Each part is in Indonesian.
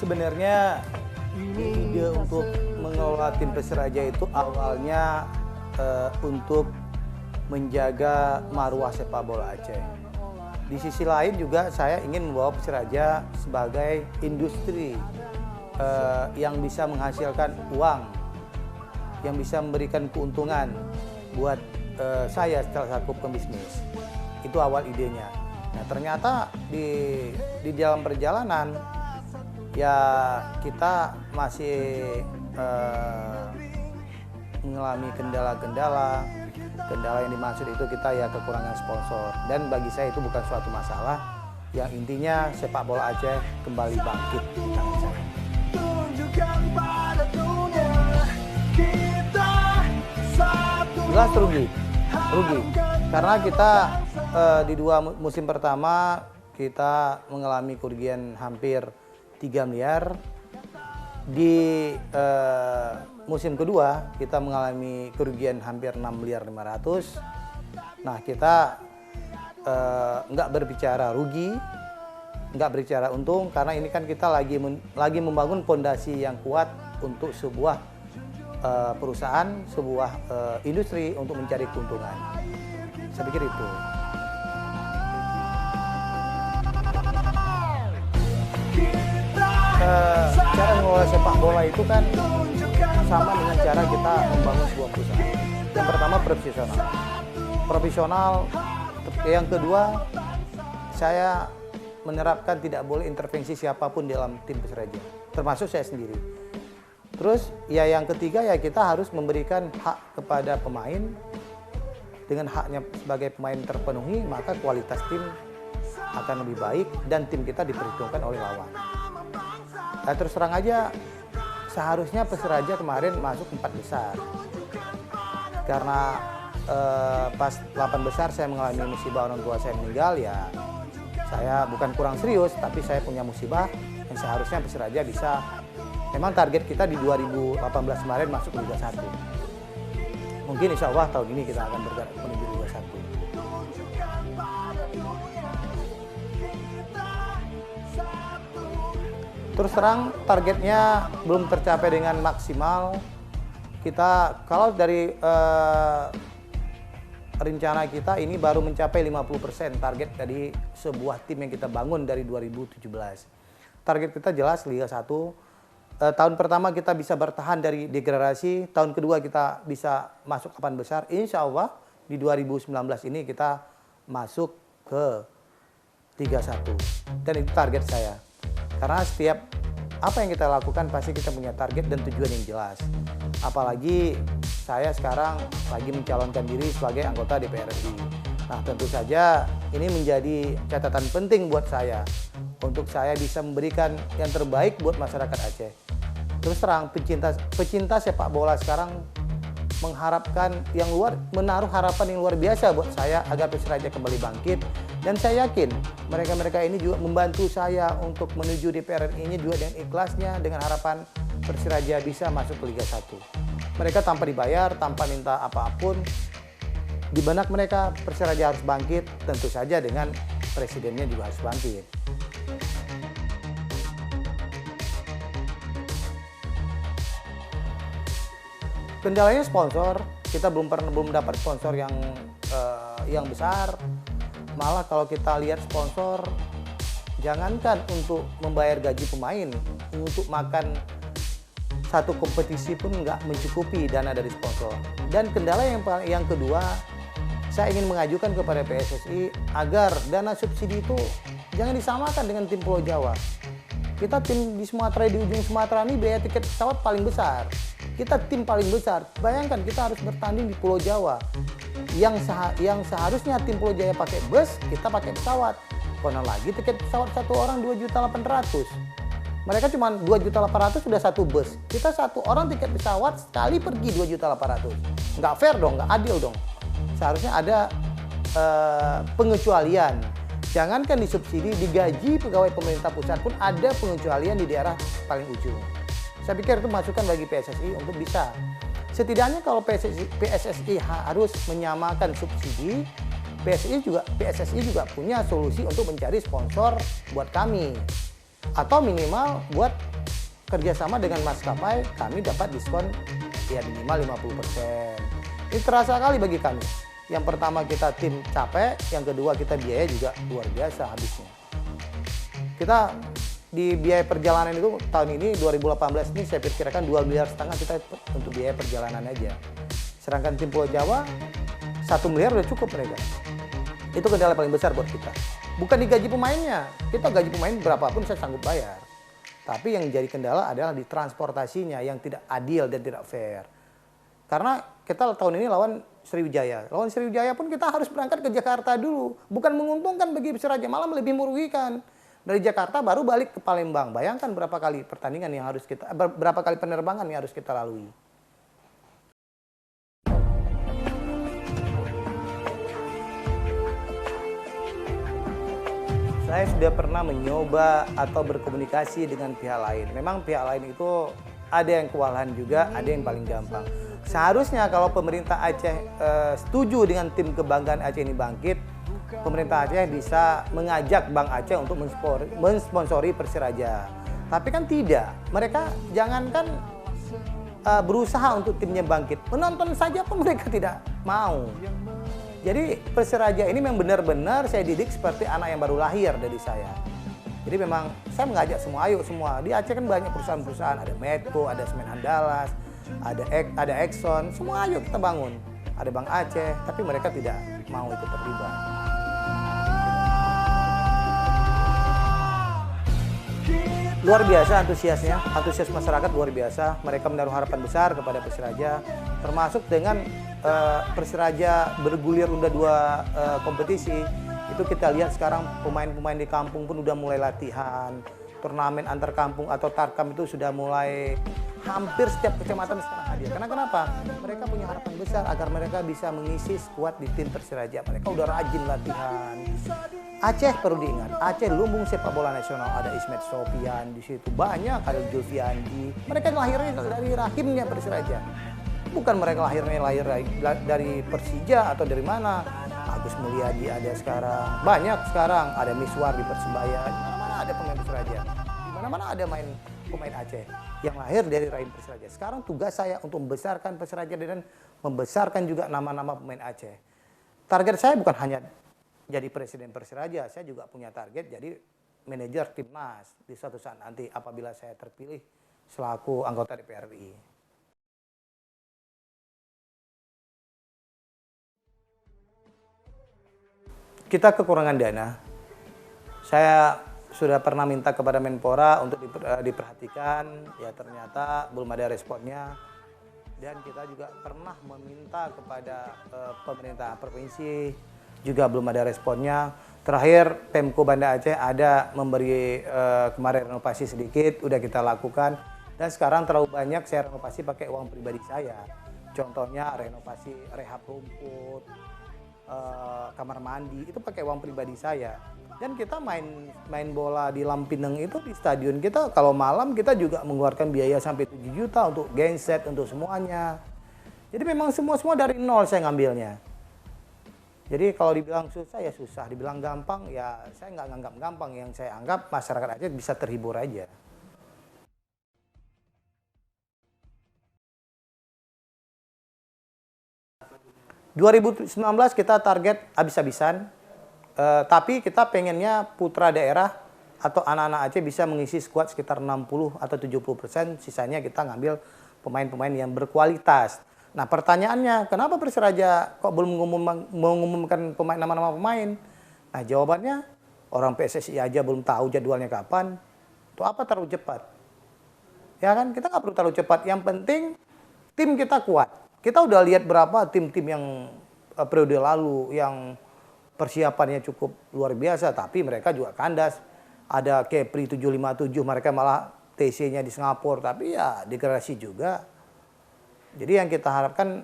Sebenarnya ide untuk mengelola tim Persiraja itu awalnya untuk menjaga marwah sepak bola Aceh. Di sisi lain juga saya ingin membawa Persiraja sebagai industri yang bisa menghasilkan uang, yang bisa memberikan keuntungan buat saya selaku pembisnis. Itu awal idenya. Nah ternyata di dalam perjalanan ya kita masih mengalami kendala-kendala. Kendala yang dimaksud itu kita ya kekurangan sponsor. Dan bagi saya itu bukan suatu masalah. Yang intinya sepak bola Aceh kembali bangkit di tangan saya. Jelas rugi. Karena kita di dua musim pertama kita mengalami kerugian hampir 3 miliar. Di musim kedua kita mengalami kerugian hampir 6 miliar 500. Nah kita nggak berbicara rugi, nggak berbicara untung, karena ini kan kita lagi membangun fondasi yang kuat untuk sebuah perusahaan, sebuah industri untuk mencari keuntungan. Saya pikir itu. Cara mengelola sepak bola itu kan sama dengan cara kita membangun sebuah perusahaan. Yang pertama profesional. Yang kedua, saya menerapkan tidak boleh intervensi siapapun dalam tim Persiraja, termasuk saya sendiri. Terus ya yang ketiga ya kita harus memberikan hak kepada pemain. Dengan haknya sebagai pemain terpenuhi, maka kualitas tim akan lebih baik dan tim kita diperhitungkan oleh lawan. Nah, terus terang aja, seharusnya Persiraja kemarin masuk 4 besar. Karena pas 8 besar saya mengalami musibah, orang tua saya meninggal, ya saya bukan kurang serius, tapi saya punya musibah yang seharusnya Persiraja bisa. Memang target kita di 2018 kemarin masuk Liga 1. Mungkin insya Allah tahun ini kita akan bergerak menuju Liga 1. Terus terang targetnya belum tercapai dengan maksimal. Kita kalau dari rencana kita ini baru mencapai 50% target dari sebuah tim yang kita bangun dari 2017. Target kita jelas Liga 1. Tahun pertama kita bisa bertahan dari degradasi, tahun kedua kita bisa masuk 8 besar. Insya Allah di 2019 ini kita masuk ke Liga 1. Dan itu target saya. Karena setiap apa yang kita lakukan pasti kita punya target dan tujuan yang jelas. Apalagi saya sekarang lagi mencalonkan diri sebagai anggota DPR RI. Nah tentu saja ini menjadi catatan penting buat saya. Untuk saya bisa memberikan yang terbaik buat masyarakat Aceh. Terus terang pecinta sepak bola sekarang mengharapkan menaruh harapan yang luar biasa buat saya agar Persiraja kembali bangkit. Dan saya yakin mereka-mereka ini juga membantu saya untuk menuju DPR RI-nya juga dengan ikhlasnya, dengan harapan Persiraja bisa masuk ke Liga 1. Mereka tanpa dibayar, tanpa minta apapun, di benak mereka Persiraja harus bangkit, tentu saja dengan presidennya juga harus bangkit. Kendalanya sponsor, kita belum dapat sponsor yang besar. Malah kalau kita lihat sponsor, jangankan untuk membayar gaji pemain, untuk makan satu kompetisi pun nggak mencukupi dana dari sponsor. Dan kendala yang kedua, saya ingin mengajukan kepada PSSI agar dana subsidi itu jangan disamakan dengan tim Pulau Jawa. Kita tim di Sumatera, di ujung Sumatera ini biaya tiket pesawat paling besar. Kita tim paling besar. Bayangkan kita harus bertanding di Pulau Jawa. Yang seharusnya tim Pulau Jaya pakai bus, kita pakai pesawat. Konon lagi tiket pesawat satu orang 2.800.000. Mereka cuma 2.800.000 sudah satu bus. Kita satu orang tiket pesawat sekali pergi 2.800.000. Nggak fair dong, nggak adil dong. Seharusnya ada pengecualian. Jangankan disubsidi, digaji pegawai pemerintah pusat pun ada pengecualian di daerah paling ujung. Saya pikir itu masukan bagi PSSI untuk bisa. Setidaknya kalau PSSI harus menyamakan subsidi, PSSI juga punya solusi untuk mencari sponsor buat kami. Atau minimal buat kerjasama dengan maskapai, kami dapat diskon ya minimal 50%. Ini terasa kali bagi kami. Yang pertama kita tim capek, yang kedua kita biaya juga luar biasa habisnya. Kita di biaya perjalanan itu tahun ini 2018 ini saya perkirakan 2,5 miliar kita untuk biaya perjalanan aja. Sedangkan tim Pulau Jawa 1 miliar udah cukup mereka. Itu kendala paling besar buat kita. Bukan di gaji pemainnya. Kita gaji pemain berapapun saya sanggup bayar. Tapi yang jadi kendala adalah di transportasinya yang tidak adil dan tidak fair. Karena kita tahun ini lawan Sriwijaya. Lawan Sriwijaya pun kita harus berangkat ke Jakarta dulu. Bukan menguntungkan bagi Persiraja, malah lebih merugikan. Dari Jakarta baru balik ke Palembang. Bayangkan berapa kali pertandingan yang harus kita, berapa kali penerbangan yang harus kita lalui. Saya sudah pernah mencoba atau berkomunikasi dengan pihak lain. Memang pihak lain itu ada yang kewalahan juga, ada yang paling gampang. Seharusnya kalau pemerintah Aceh setuju dengan tim kebanggaan Aceh ini bangkit, pemerintah Aceh bisa mengajak Bank Aceh untuk mensponsori Persiraja. Tapi kan tidak. Mereka jangankan berusaha untuk timnya bangkit, menonton saja pun mereka tidak mau. Jadi Persiraja ini memang benar-benar saya didik seperti anak yang baru lahir dari saya. Jadi memang saya mengajak semua, ayo semua. Di Aceh kan banyak perusahaan-perusahaan, ada Medco, ada Semen Andalas, ada Exxon, semua ayo kita bangun. Ada Bank Aceh, tapi mereka tidak mau ikut terlibat. Luar biasa antusiasnya, antusias masyarakat luar biasa. Mereka menaruh harapan besar kepada Persiraja, termasuk dengan Persiraja bergulir udah 2 kompetisi. Itu kita lihat sekarang pemain-pemain di kampung pun udah mulai latihan. Turnamen antar kampung atau Tarkam itu sudah mulai hampir setiap kecamatan sekarang hadir. Karena kenapa? Mereka punya harapan besar agar mereka bisa mengisi skuad di tim Persiraja. Mereka udah rajin latihan. Aceh perlu diingat, Aceh lumbung sepak bola nasional. Ada Ismet Sofian di situ, banyak, ada Julfiandi. Mereka lahirnya dari rahimnya Persiraja. Bukan mereka lahir dari Persija atau dari mana. Agus Mulyadi ada sekarang, banyak sekarang. Ada Miswar di Persebaya, di mana-mana ada pemain Persiraja. Di mana-mana ada pemain Aceh yang lahir dari rahim Persiraja. Sekarang tugas saya untuk membesarkan Persiraja dan membesarkan juga nama-nama pemain Aceh. Target saya bukan hanya jadi presiden Persiraja, saya juga punya target jadi manajer timnas di suatu saat nanti apabila saya terpilih selaku anggota DPR RI. Kita kekurangan dana. Saya sudah pernah minta kepada Menpora untuk diperhatikan, ya ternyata belum ada responnya. Dan kita juga pernah meminta kepada pemerintah provinsi, juga belum ada responnya. Terakhir Pemko Banda Aceh ada memberi kemarin renovasi sedikit, udah kita lakukan. Dan sekarang terlalu banyak saya renovasi pakai uang pribadi saya. Contohnya renovasi rehab rumput, kamar mandi, itu pakai uang pribadi saya. Dan kita main bola di Lampineng itu di stadion kita, kalau malam kita juga mengeluarkan biaya sampai 7 juta untuk genset, untuk semuanya. Jadi memang semua dari nol saya ngambilnya. Jadi kalau dibilang susah ya susah, dibilang gampang ya saya nggak nganggap gampang. Yang saya anggap masyarakat Aceh bisa terhibur aja. ...2019 kita target habis-habisan, tapi kita pengennya putra daerah atau anak-anak Aceh bisa mengisi skuad sekitar 60 atau 70%, sisanya kita ngambil pemain-pemain yang berkualitas. Nah pertanyaannya, kenapa Persiraja kok belum mengumumkan nama-nama pemain? Nah jawabannya, orang PSSI aja belum tahu jadwalnya kapan, itu apa terlalu cepat? Ya kan, kita nggak perlu terlalu cepat, yang penting tim kita kuat. Kita udah lihat berapa tim-tim yang periode lalu yang persiapannya cukup luar biasa, tapi mereka juga kandas. Ada Kepri 757, mereka malah TC-nya di Singapura, tapi ya degradasi juga. Jadi yang kita harapkan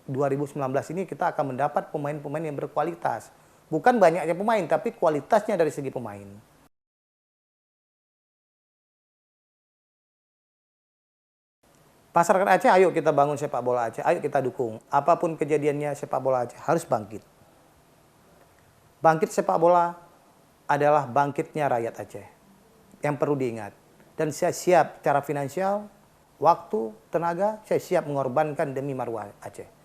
2019 ini kita akan mendapat pemain-pemain yang berkualitas. Bukan banyaknya pemain, tapi kualitasnya dari segi pemain. Masyarakat Aceh, ayo kita bangun sepak bola Aceh, ayo kita dukung. Apapun kejadiannya sepak bola Aceh harus bangkit. Bangkit sepak bola adalah bangkitnya rakyat Aceh. Yang perlu diingat. Dan saya siap secara finansial, waktu, tenaga, saya siap mengorbankan demi marwah Aceh.